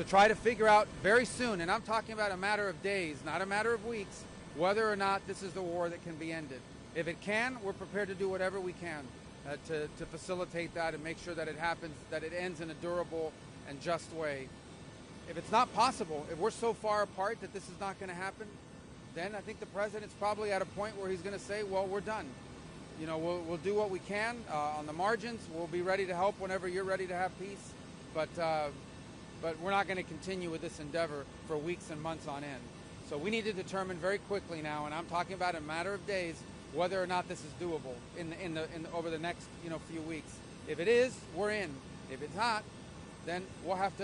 to try to figure out very soon, and I'm talking about a matter of days, not a matter of weeks, whether or not this is the war that can be ended. If it can, we're prepared to do whatever we can to facilitate that and make sure that it happens, that it ends in a durable and just way. If it's not possible, if we're so far apart that this is not going to happen, then I think the president's probably at a point where he's going to say, well, we're done. You know, we'll do what we can on the margins. We'll be ready to help whenever you're ready to have peace. But we're not going to continue with this endeavor for weeks and months on end. So we need to determine very quickly now, and I'm talking about a matter of days, whether or not this is doable over the next few weeks. If it is, we're in. If it's not, then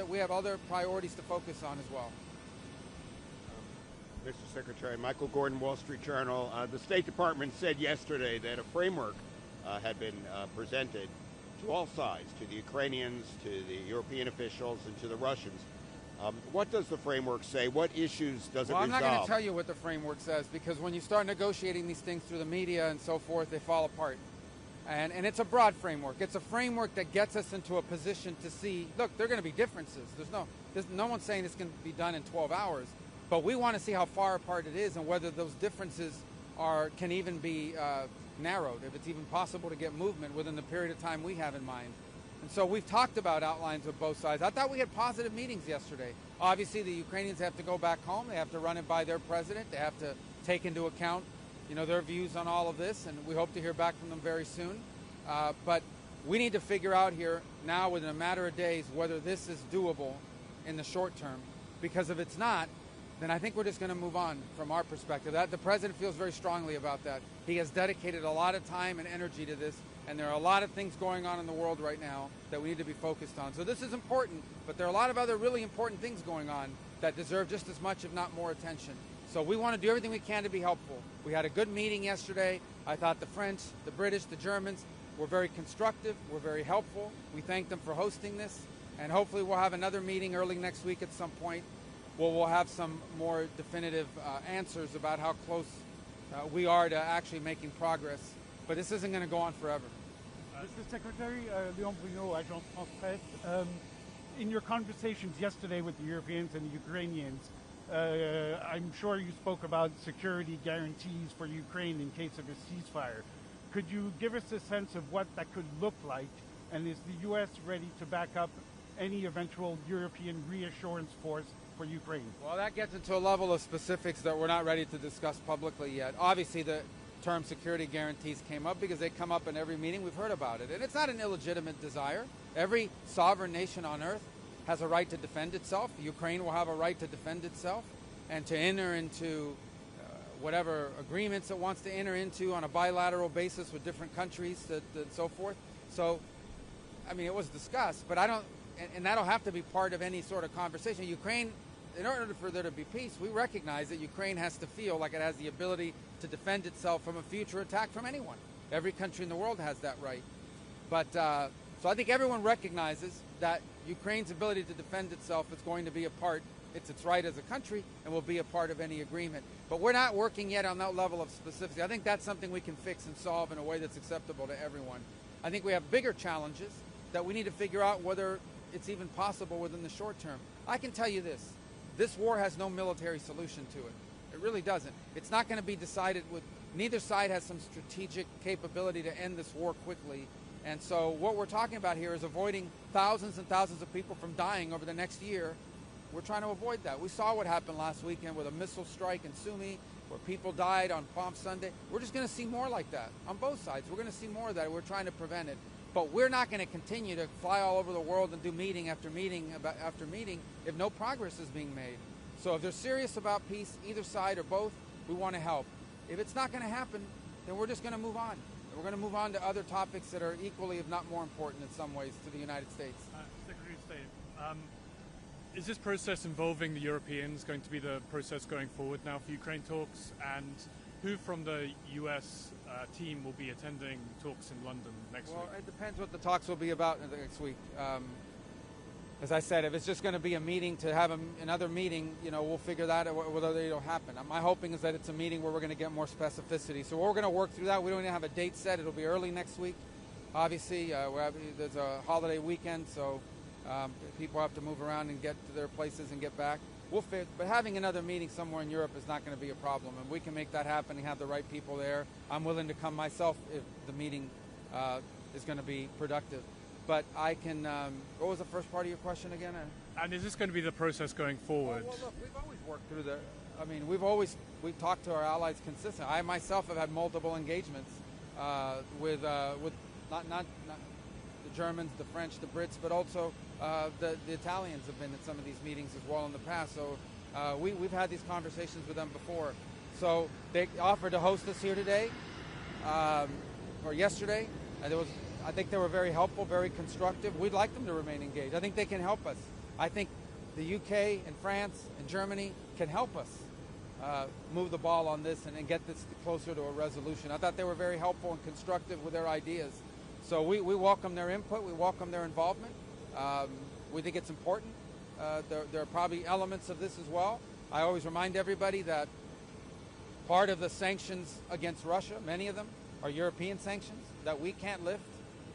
we have other priorities to focus on as well. Mr. Secretary, Michael Gordon, Wall Street Journal. The State Department said yesterday that a framework had been presented to all sides, to the Ukrainians, to the European officials, and to the Russians. What does the framework say? What issues does it resolve? I'm not going to tell you what the framework says, because when you start negotiating these things through the media and so forth, they fall apart. And it's a broad framework. It's a framework that gets us into a position to see, look, there are going to be differences. There's no one saying this can be done in 12 hours. But we want to see how far apart it is and whether those differences can even be narrowed, if it's even possible to get movement within the period of time we have in mind. And so we've talked about outlines with both sides. I thought we had positive meetings yesterday. Obviously, the Ukrainians have to go back home. They have to run it by their president. They have to take into account, their views on all of this, and we hope to hear back from them very soon. But we need to figure out here now, within a matter of days, whether this is doable in the short term. Because if it's not, then I think we're just going to move on from our perspective. The president feels very strongly about that. He has dedicated a lot of time and energy to this, and there are a lot of things going on in the world right now that we need to be focused on. So this is important, but there are a lot of other really important things going on that deserve just as much, if not more, attention. So we want to do everything we can to be helpful. We had a good meeting yesterday. I thought the French, the British, the Germans were very constructive, were very helpful. We thank them for hosting this, and hopefully we'll have another meeting early next week at some point. We'll have some more definitive answers about how close we are to actually making progress. But this isn't going to go on forever. Mr. Secretary, Léon Bruno, Agence France Presse. In your conversations yesterday with the Europeans and the Ukrainians, I'm sure you spoke about security guarantees for Ukraine in case of a ceasefire. Could you give us a sense of what that could look like? And is the U.S. ready to back up any eventual European reassurance force for Ukraine? Well, that gets into a level of specifics that we're not ready to discuss publicly yet. Obviously, the term security guarantees came up because they come up in every meeting. We've heard about it. And it's not an illegitimate desire. Every sovereign nation on earth has a right to defend itself. Ukraine will have a right to defend itself and to enter into whatever agreements it wants to enter into on a bilateral basis with different countries and so forth. So, I mean, it was discussed, but and that'll have to be part of any sort of conversation. Ukraine, in order for there to be peace, we recognize that Ukraine has to feel like it has the ability to defend itself from a future attack from anyone. Every country in the world has that right. But so I think everyone recognizes that Ukraine's ability to defend itself is going to be it's its right as a country and will be a part of any agreement. But we're not working yet on that level of specificity. I think that's something we can fix and solve in a way that's acceptable to everyone. I think we have bigger challenges that we need to figure out whether it's even possible within the short term. I can tell you this war has no military solution to it. It really doesn't. It's not going to be decided neither side has some strategic capability to end this war quickly. And so what we're talking about here is avoiding thousands and thousands of people from dying over the next year. We're trying to avoid that. We saw what happened last weekend with a missile strike in Sumy where people died on Palm Sunday. We're just going to see more like that on both sides. We're going to see more of that. We're trying to prevent it. But we're not going to continue to fly all over the world and do meeting after meeting after meeting if no progress is being made. So if they're serious about peace, either side or both, we want to help. If it's not going to happen, then we're just going to move on. We're going to move on to other topics that are equally, if not more important in some ways, to the United States. Secretary of State, is this process involving the Europeans going to be the process going forward now for Ukraine talks? And who from the U.S. Team will be attending talks in London next week? Well, it depends what the talks will be about next week. As I said, if it's just going to be a meeting to have another meeting, we'll figure that out whether it'll happen. My hoping is that it's a meeting where we're going to get more specificity. So we're going to work through that. We don't even have a date set. It'll be early next week. Obviously, there's a holiday weekend, so People have to move around and get to their places and get back. We'll fit, but having another meeting somewhere in Europe is not going to be a problem, and we can make that happen and have the right people there. I'm willing to come myself if the meeting is going to be productive. But I can. What was the first part of your question again? And is this going to be the process going forward? Well, look, we've always worked through the. I mean, we've talked to our allies consistently. I myself have had multiple engagements with not the Germans, the French, the Brits, but also the Italians have been at some of these meetings as well in the past. So we've had these conversations with them before. So they offered to host us here today or yesterday, and I think they were very helpful, very constructive. We'd like them to remain engaged. I think they can help us. I think the UK and France and Germany can help us move the ball on this and get this closer to a resolution. I thought they were very helpful and constructive with their ideas. So we welcome their input. We welcome their involvement. We think it's important. There are probably elements of this as well. I always remind everybody that part of the sanctions against Russia, many of them, are European sanctions that we can't lift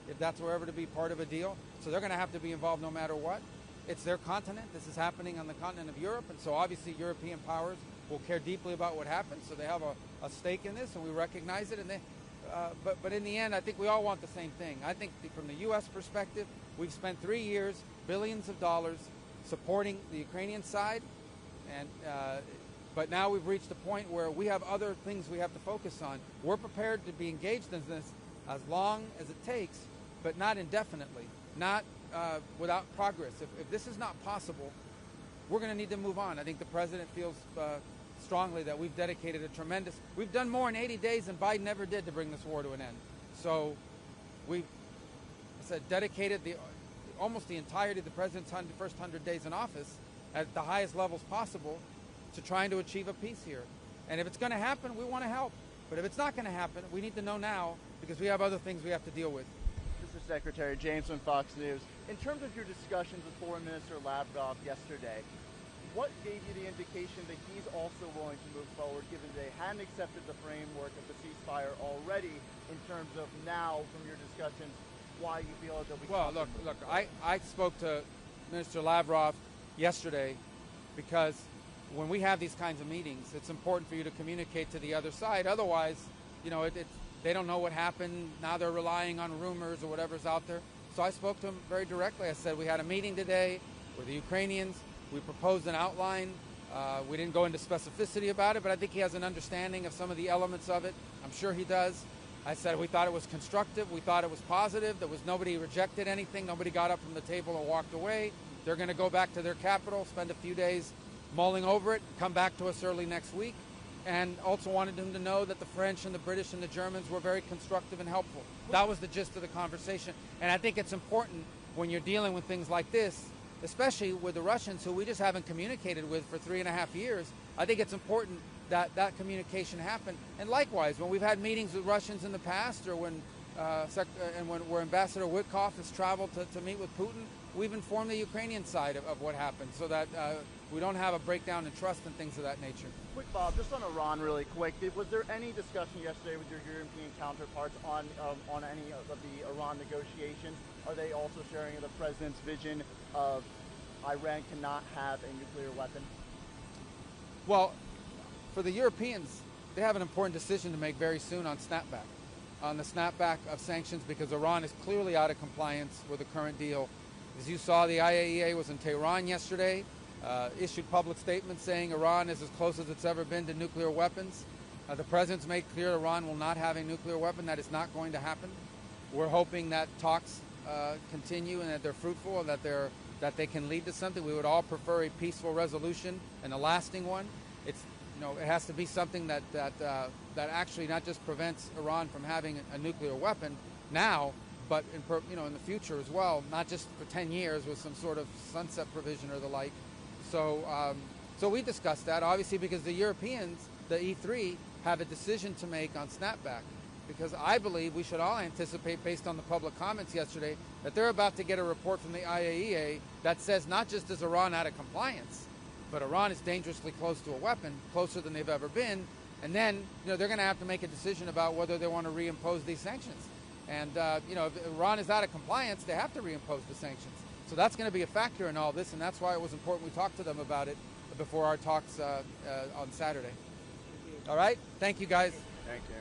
if that's ever to be part of a deal. So they're going to have to be involved no matter what. It's their continent. This is happening on the continent of Europe, and so obviously European powers will care deeply about what happens. So they have a stake in this, and we recognize it. And but in the end, I think we all want the same thing. I think from the U.S. perspective, we've spent 3 years, billions of dollars, supporting the Ukrainian side, and but now we've reached a point where we have other things we have to focus on. We're prepared to be engaged in this as long as it takes, but not indefinitely, not without progress. If this is not possible, we're going to need to move on. I think the president feels strongly that we've dedicated we've done more in 80 days than Biden ever did to bring this war to an end. So we've dedicated almost the entirety of the president's first 100 days in office at the highest levels possible to trying to achieve a peace here. And if it's going to happen, we want to help. But if it's not going to happen, we need to know now because we have other things we have to deal with. Mr. Secretary, James from Fox News. In terms of your discussions with Foreign Minister Lavrov yesterday, what gave you the indication that he's also willing to move forward, given they hadn't accepted the framework of the ceasefire already, in terms of now, from your discussions, why you feel that we Well, look, I spoke to Minister Lavrov yesterday because when we have these kinds of meetings, it's important for you to communicate to the other side. Otherwise, they don't know what happened. Now they're relying on rumors or whatever's out there. So I spoke to him very directly. I said, we had a meeting today with the Ukrainians. We proposed an outline. We didn't go into specificity about it, but I think he has an understanding of some of the elements of it. I'm sure he does. I said we thought it was constructive. We thought it was positive. Nobody rejected anything. Nobody got up from the table and walked away. They're going to go back to their capital, spend a few days mulling over it, come back to us early next week. And also wanted him to know that the French and the British and the Germans were very constructive and helpful. That was the gist of the conversation. And I think it's important when you're dealing with things like this, especially with the Russians, who we just haven't communicated with for 3.5 years. I think it's important that that communication happen. And likewise, when we've had meetings with Russians in the past, or when Ambassador Witkoff has traveled to meet with Putin, we've informed the Ukrainian side of what happened, so that we don't have a breakdown in trust and things of that nature. Quick, Bob, just on Iran really quick, was there any discussion yesterday with your European counterparts on any of the Iran negotiations? Are they also sharing the president's vision of Iran cannot have a nuclear weapon? Well, for the Europeans, they have an important decision to make very soon on the snapback of sanctions, because Iran is clearly out of compliance with the current deal. As you saw, the IAEA was in Tehran yesterday, issued public statements saying Iran is as close as it's ever been to nuclear weapons. The president's made clear Iran will not have a nuclear weapon. That is not going to happen. We're hoping that talks continue and that they're fruitful and that they can lead to something. We would all prefer a peaceful resolution and a lasting one. It has to be something that actually not just prevents Iran from having a nuclear weapon now, but in the future as well, not just for 10 years with some sort of sunset provision or the like. So we discussed that, obviously, because the Europeans, the E3, have a decision to make on snapback. Because I believe we should all anticipate, based on the public comments yesterday, that they're about to get a report from the IAEA that says not just is Iran out of compliance, but Iran is dangerously close to a weapon, closer than they've ever been. And then they're going to have to make a decision about whether they want to reimpose these sanctions. And if Iran is out of compliance, they have to reimpose the sanctions. So that's going to be a factor in all this, and that's why it was important we talked to them about it before our talks on Saturday. All right? Thank you, guys. Thank you.